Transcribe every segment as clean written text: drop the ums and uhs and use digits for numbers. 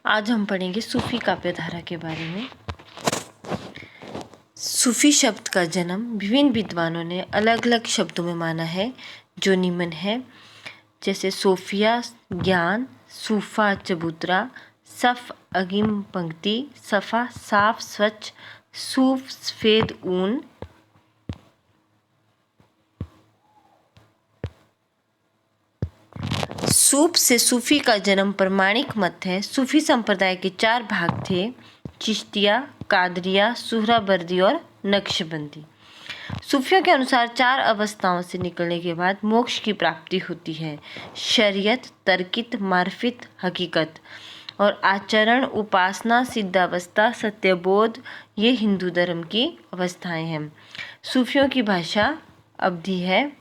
आज हम पढ़ेंगे सूफी काव्यधारा के बारे में। सूफी शब्द का जन्म विभिन्न विद्वानों ने अलग अलग शब्दों में माना है जो निम्न है, जैसे सोफिया ज्ञान, सूफा चबूतरा, सफ अगिम पंक्ति, सफा साफ स्वच्छ, सूफ सफेद ऊन, सूफ से सूफी का जन्म प्रमाणिक मत है। सूफी संप्रदाय के 4 भाग थे: चिश्तिया, कादरिया, सुहरावर्दी और नक्शबंदी। सूफियों के अनुसार 4 अवस्थाओं से निकलने के बाद मोक्ष की प्राप्ति होती है: शरीयत, तरकित, मार्फित, हकीकत। और आचरण, उपासना, सिद्धावस्था, सत्यबोध ये हिंदू धर्म की अवस्थाएं हैं। सूफियों की भाषा अवधी है।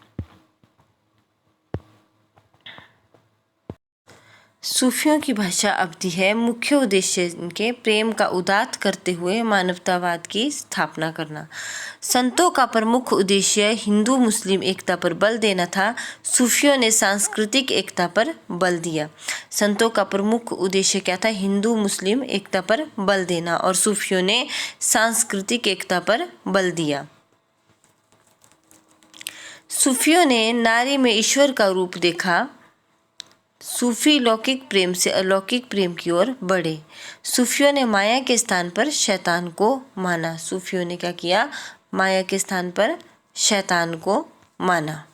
सूफियों की भाषा अवधी है। मुख्य उद्देश्य इनके प्रेम का उदात्त करते हुए मानवतावाद की स्थापना करना। संतों का प्रमुख उद्देश्य हिंदू मुस्लिम एकता पर बल देना था। सूफियों ने सांस्कृतिक एकता पर बल दिया। संतों का प्रमुख उद्देश्य क्या था? हिंदू मुस्लिम एकता पर बल देना, और सूफियों ने सांस्कृतिक एकता पर बल दिया। सूफियों ने नारी में ईश्वर का रूप देखा। सूफी लौकिक प्रेम से अलौकिक प्रेम की ओर बढ़े। सूफियों ने माया के स्थान पर शैतान को माना। सूफियों ने क्या किया? माया के स्थान पर शैतान को माना।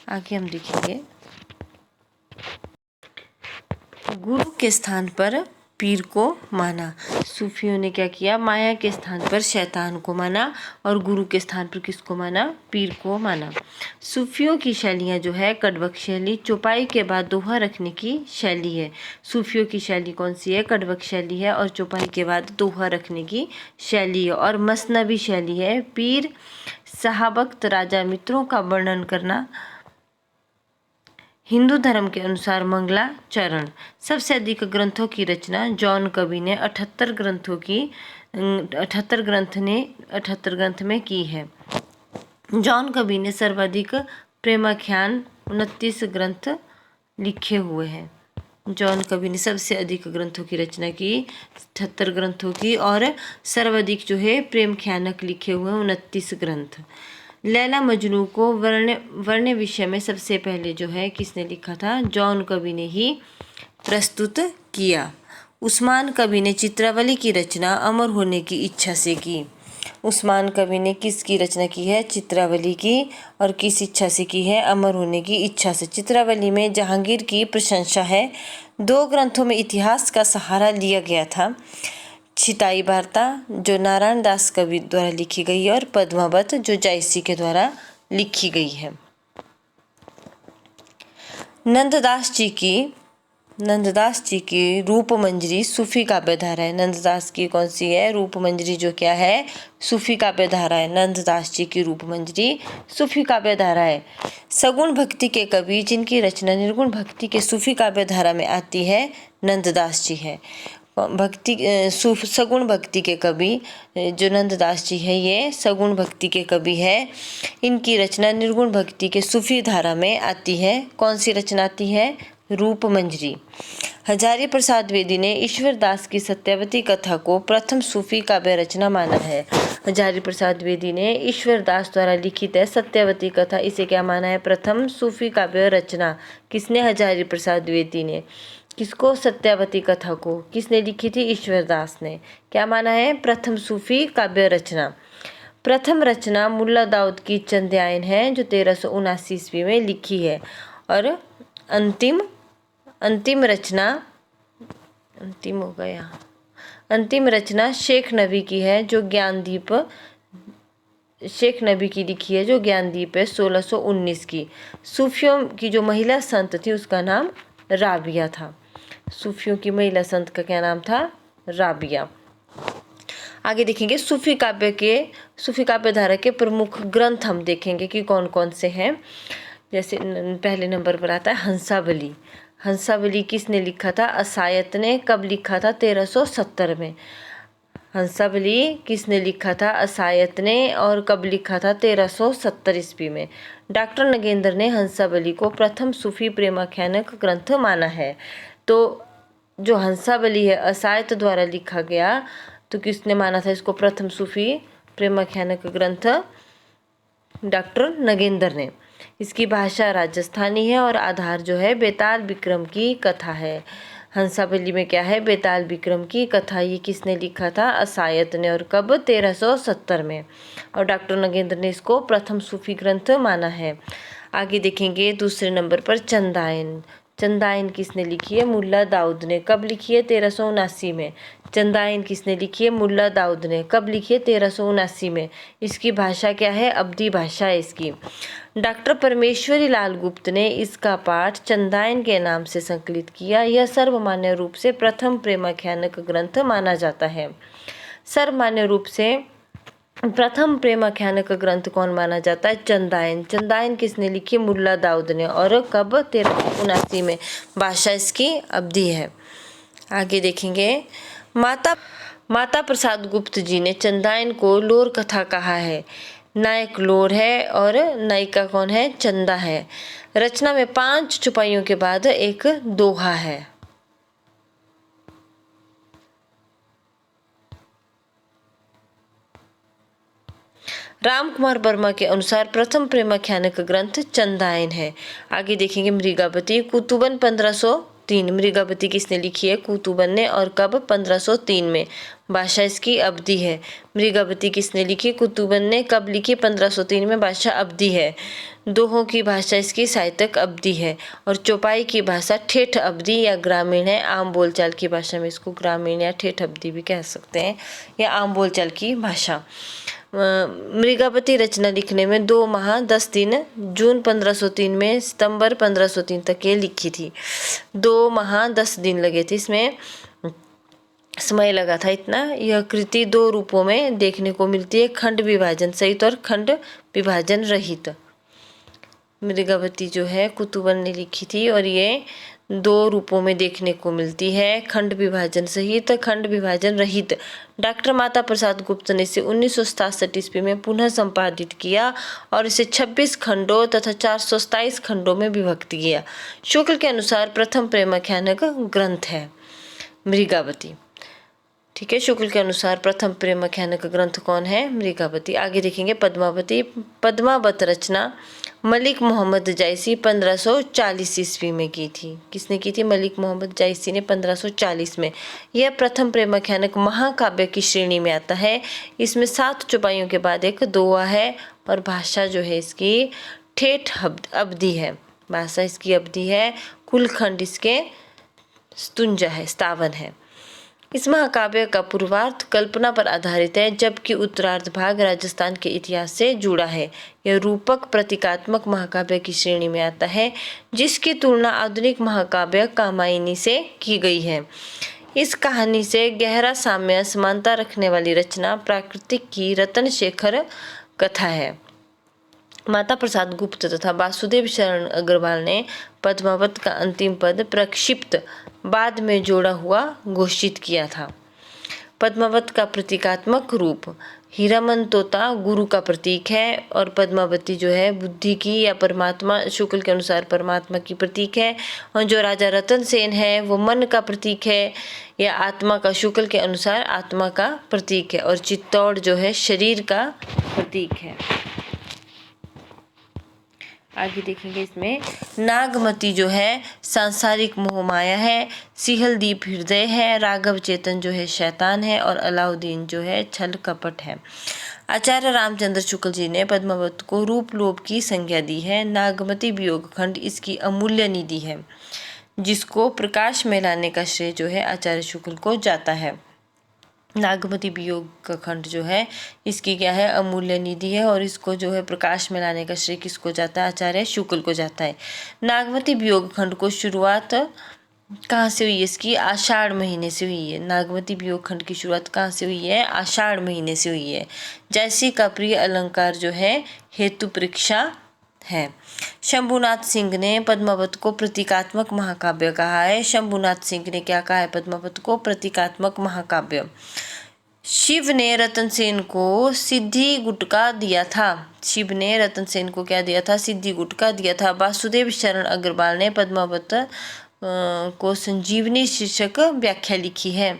आगे हम देखेंगे, गुरु के स्थान पर पीर को माना। सूफियों ने क्या किया? माया के स्थान पर शैतान को माना, और गुरु के स्थान पर किसको माना? पीर को माना। सूफियों की शैलियाँ जो है, कड़वक शैली चौपाई के बाद दोहा रखने की शैली है। सूफियों की शैली कौन सी है? कड़वक शैली है, और चौपाई के बाद दोहा रखने की शैली है। और मसनवी शैली है। पीर, सहाबक्त, राजा मित्रों का वर्णन करना। हिंदू धर्म के अनुसार मंगलाचरण। सबसे अधिक ग्रंथों की रचना जॉन कवि ने 78 ग्रंथ में की है। जॉन कवि ने सर्वाधिक प्रेमाख्यान 29 ग्रंथ लिखे हुए हैं। जॉन कवि ने सबसे अधिक ग्रंथों की रचना की, 78 ग्रंथों की, और सर्वाधिक जो है प्रेमख्यानक लिखे हुए 29 ग्रंथ। लैला मजनू को वर्ण विषय में सबसे पहले जो है किसने लिखा था? जॉन कवि ने ही प्रस्तुत किया। उस्मान कवि ने चित्रावली की रचना अमर होने की इच्छा से की। उस्मान कवि ने किसकी रचना की है? चित्रावली की। और किस इच्छा से की है? अमर होने की इच्छा से। चित्रावली में जहांगीर की प्रशंसा है। 2 ग्रंथों में इतिहास का सहारा लिया गया था: छिताई वार्ता जो नारायण दास कवि द्वारा लिखी गई है, और पद्मावत जो जायसी के द्वारा लिखी गई है। नंददास जी की रूपमंजरी सूफी काव्यधारा है। नंददास की कौन सी है? रूपमंजरी, जो क्या है? सूफी काव्यधारा है। नंददास जी की रूपमंजरी सूफी काव्यधारा है। सगुण भक्ति के कवि जिनकी रचना निर्गुण भक्ति के सूफी काव्यधारा में आती है, नंददास जी है। सगुण भक्ति के कवि जो नंददास जी है, ये सगुण भक्ति के कवि है। इनकी रचना निर्गुण भक्ति के सूफी धारा में आती है। कौन सी रचना आती है? रूपमंजरी। हजारी प्रसाद द्विवेदी ने ईश्वर दास की सत्यवती कथा को प्रथम सूफी काव्य रचना माना है। हजारी प्रसाद द्विवेदी ने ईश्वर दास द्वारा लिखित है सत्यवती कथा, इसे क्या माना है? प्रथम सूफी काव्य रचना। किसने? हजारी प्रसाद द्विवेदी ने। किसको? सत्यावती कथा को किसने लिखी थी? ईश्वर दास ने। क्या माना है? प्रथम सूफी काव्य रचना। प्रथम रचना मुल्ला दाऊद की चंद्यायन है, जो 1379 ईस्वी में लिखी है। और अंतिम रचना शेख नबी की है, जो ज्ञानदीप शेख नबी की लिखी है, जो ज्ञानदीप है, 1619 की। सूफियों की जो महिला संत थी उसका नाम राबिया था। सूफियों की महिला संत का क्या नाम था? राबिया। आगे देखेंगे सूफी काव्यधारा के प्रमुख ग्रंथ हम देखेंगे कि कौन कौन से हैं। जैसे पहले नंबर पर आता है हंसावली। हंसावली किसने लिखा था? असायत ने। कब लिखा था? 1370 में। हंसावली किसने लिखा था? असायत ने। और कब लिखा था? 1370 ईस्वी में। डॉक्टर नगेंद्र ने हंसावली को प्रथम सूफी प्रेमाख्यानक ग्रंथ माना है। तो जो हंसावली है असायत द्वारा लिखा गया, तो किसने माना था इसको प्रथम सूफी प्रेमाख्यानक ग्रंथ? डॉक्टर नगेंद्र ने। इसकी भाषा राजस्थानी है और आधार जो है बेताल विक्रम की कथा है। हंसावली में क्या है? बेताल विक्रम की कथा। ये किसने लिखा था? असायत ने। और कब? 1370 में। और डॉक्टर नगेंद्र ने इसको प्रथम सूफी ग्रंथ माना है। आगे देखेंगे दूसरे नंबर पर चंदायन। चंदायन किसने लिखी है? मुल्ला दाऊद ने। कब लिखी है? 1379 में। चंदायन किसने लिखी है? मुल्ला दाऊद ने। कब लिखी है? 1379 में। इसकी भाषा क्या है? अवधी भाषा है इसकी। डॉक्टर परमेश्वरी लाल गुप्त ने इसका पाठ चंदायन के नाम से संकलित किया। यह सर्वमान्य रूप से प्रथम प्रेमाख्यानक ग्रंथ माना जाता है। सर्वमान्य रूप से प्रथम प्रेमाख्यानक ग्रंथ कौन माना जाता है? चंदायन। चंदायन किसने लिखी? मुल्ला दाऊद ने। और कब? 1379 में। भाषा इसकी अवधी है। आगे देखेंगे माता प्रसाद गुप्त जी ने चंदायन को लोर कथा कहा है। नायक लोर है और नायिका कौन है? चंदा है। रचना में 5 चौपाइयों के बाद एक दोहा है। रामकुमार वर्मा के अनुसार प्रथम प्रेमाख्यानक ग्रंथ चंदायन है। आगे देखेंगे मृगावती। कुतुबन 1503। मृगावती किसने लिखी है? कुतुबन ने। और कब? 1503 में। भाषा इसकी अवधी है। मृगावती किसने लिखी? कुतुबन ने। कब लिखी? 1503 में। भाषा अवधी है। दोहों की भाषा इसकी साहित्यक अवधी है। और चौपाई की भाषा ठेठ अवधी या ग्रामीण है। आम बोलचाल की भाषा में इसको ग्रामीण या ठेठ अवधी भी कह सकते हैं, या आम बोलचाल की भाषा। मृगावती रचना लिखने में 2 माह 10 दिन, जून 1503 में सितंबर 1503 तक ये लिखी थी। 2 माह 10 दिन लगे थे इसमें, समय लगा था इतना। यह कृति 2 रूपों में देखने को मिलती है, खंड विभाजन सहित और खंड विभाजन रहित। मृगावती जो है कुतुबन ने लिखी थी और ये 2 रूपों में देखने को मिलती है, खंड विभाजन सहित, खंड विभाजन रहित। डॉक्टर माता प्रसाद गुप्त ने इसे 1967 ईस्वी में पुनः संपादित किया और इसे 26 खंडों तथा 427 खंडों में विभक्त किया। शुक्ल के अनुसार प्रथम प्रेमाख्यानक ग्रंथ है मृगावती। ठीक है, शुक्ल के अनुसार प्रथम प्रेमाख्यानक ग्रंथ कौन है? मृगावती। आगे देखेंगे पद्मावती। पद्मावत रचना मलिक मोहम्मद जायसी 1540 ईस्वी में की थी। किसने की थी? मलिक मोहम्मद जायसी ने 1540 में। यह प्रथम प्रेमाख्यानक महाकाव्य की श्रेणी में आता है। इसमें 7 चौपाइयों के बाद एक दोहा है और भाषा जो है इसकी ठेठ अवधी है। भाषा इसकी अवधी है। कुल खंड इसके स्तुंजा है, 57 है। इस महाकाव्य का पूर्वार्ध कल्पना पर आधारित है, जबकि उत्तरार्ध भाग राजस्थान के इतिहास से जुड़ा है। यह रूपक प्रतीकात्मक महाकाव्य की श्रेणी में आता है, जिसकी तुलना आधुनिक महाकाव्य कामायनी से की गई है। इस कहानी से गहरा साम्य समानता रखने वाली रचना प्राकृतिक की रतन शेखर कथा है। माता प्रसाद गुप्त तथा वासुदेव शरण अग्रवाल ने पद्मावत का अंतिम पद प्रक्षिप्त बाद में जोड़ा हुआ घोषित किया था। पद्मावत का प्रतीकात्मक रूप हीरामन तोता गुरु का प्रतीक है और पद्मावती जो है बुद्धि की या परमात्मा, शुक्ल के अनुसार परमात्मा की प्रतीक है। और जो राजा रतन सेन है वो मन का प्रतीक है या आत्मा का, शुक्ल के अनुसार आत्मा का प्रतीक है। और चित्तौड़ जो है शरीर का प्रतीक है। आगे देखेंगे इसमें नागमती जो है सांसारिक मोहमाया है, सिहलदीप हृदय है, राघव चेतन जो है शैतान है और अलाउद्दीन जो है छल कपट है। आचार्य रामचंद्र शुक्ल जी ने पद्मावत को रूप लोभ की संज्ञा दी है। नागमती वियोग खंड इसकी अमूल्य निधि है, जिसको प्रकाश में लाने का श्रेय जो है आचार्य शुक्ल को जाता है। नागमती वियोग का खंड जो है इसकी क्या है? अमूल्य निधि है और इसको जो है प्रकाश में लाने का श्रेय किसको जाता है? आचार्य शुक्ल को जाता है। नागमती वियोग खंड को शुरुआत कहाँ से हुई है इसकी? आषाढ़ महीने से हुई है। नागमती वियोग खंड की शुरुआत कहाँ से हुई है? आषाढ़ महीने से हुई है। जैसी का प्रिय अलंकार जो है हेतु परीक्षा है। शंभुनाथ सिंह ने पद्मावत को प्रतीकात्मक महाकाव्य कहा है। शंभुनाथ सिंह ने क्या कहा है? पद्मावत को प्रतीकात्मक महाकाव्य। शिव ने रतन सेन को सिद्धि गुटका दिया था। शिव ने रतन सेन को क्या दिया था? सिद्धि गुटका दिया था। वासुदेव शरण अग्रवाल ने पद्मावत को संजीवनी शीर्षक व्याख्या लिखी है।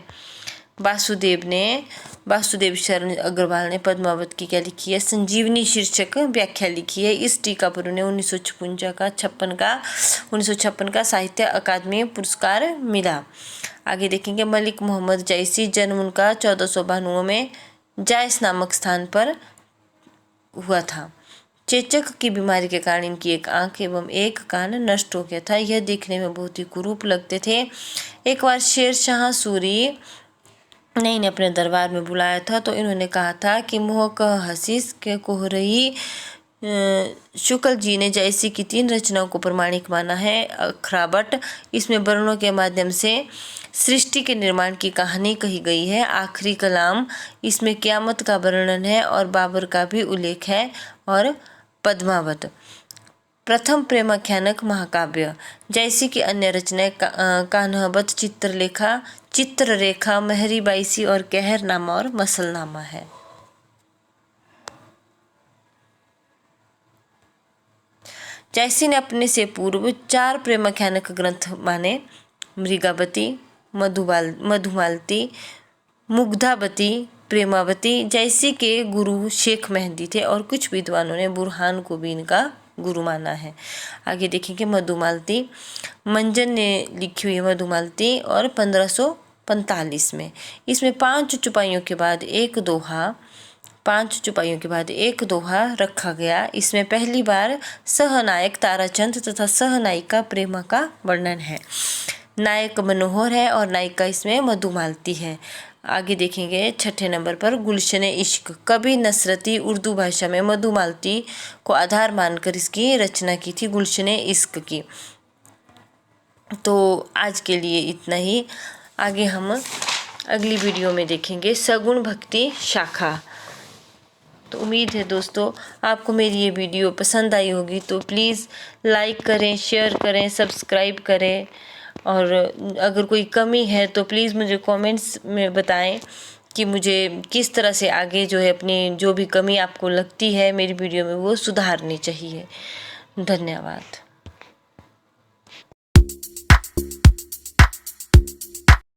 वासुदेव शरण अग्रवाल ने पद्मावत की क्या लिखी है? संजीवनी शीर्षक व्याख्या लिखी है। इस टीका पर उन्हें 1956 का साहित्य अकादमी पुरस्कार मिला। आगे देखेंगे मलिक मोहम्मद जायसी। जन्म उनका 1492 में जायस नामक स्थान पर हुआ था। चेचक की बीमारी के कारण इनकी एक आंख एवं एक कान नष्ट हो गया था। यह देखने में बहुत ही कुरूप लगते थे। एक बार शेर शाह सूरी ने इन्हें अपने दरबार में बुलाया था तो इन्होंने कहा था कि मोह का हसीस के कोहरही शुक्ल जी ने जायसी की 3 रचनाओं को प्रमाणिक माना है। अखराबट, इसमें वर्णों के माध्यम से सृष्टि के निर्माण की कहानी कही गई है। आखिरी कलाम, इसमें क़यामत का वर्णन है और बाबर का भी उल्लेख है। और पद्मावत, प्रथम प्रेमाख्यानक महाकाव्य। जायसी की अन्य रचनाएं कान्हावत, चित्ररेखा, महरी बाईसी और कहरनामा और मसलनामा है। जायसी ने अपने से पूर्व 4 प्रेमाख्यानक ग्रंथ माने: मृगावती, मधुमालती, मुग्धावती, प्रेमावती। जायसी के गुरु शेख मेहंदी थे और कुछ विद्वानों ने बुरहान को भी इनका गुरु माना है। आगे देखेंगे मधुमालती। मंजन ने लिखी हुई है मधुमालती और 1545 में। इसमें 5 चौपाइयों के बाद एक दोहा रखा गया। इसमें पहली बार सहनायक ताराचंद तथा सहनायिका प्रेमा का वर्णन है। नायक मनोहर है और नायिका इसमें मधुमालती है। आगे देखेंगे 6ठे नंबर पर गुलशने इश्क। कवि नसरती उर्दू भाषा में मधुमालती को आधार मानकर इसकी रचना की थी, गुलशने इश्क की। तो आज के लिए इतना ही। आगे हम अगली वीडियो में देखेंगे सगुण भक्ति शाखा। तो उम्मीद है दोस्तों आपको मेरी ये वीडियो पसंद आई होगी। तो प्लीज़ लाइक करें, शेयर करें, सब्सक्राइब करें और अगर कोई कमी है तो प्लीज़ मुझे कमेंट्स में बताएं कि मुझे किस तरह से आगे जो है अपनी जो भी कमी आपको लगती है मेरी वीडियो में वो सुधारनी चाहिए। धन्यवाद।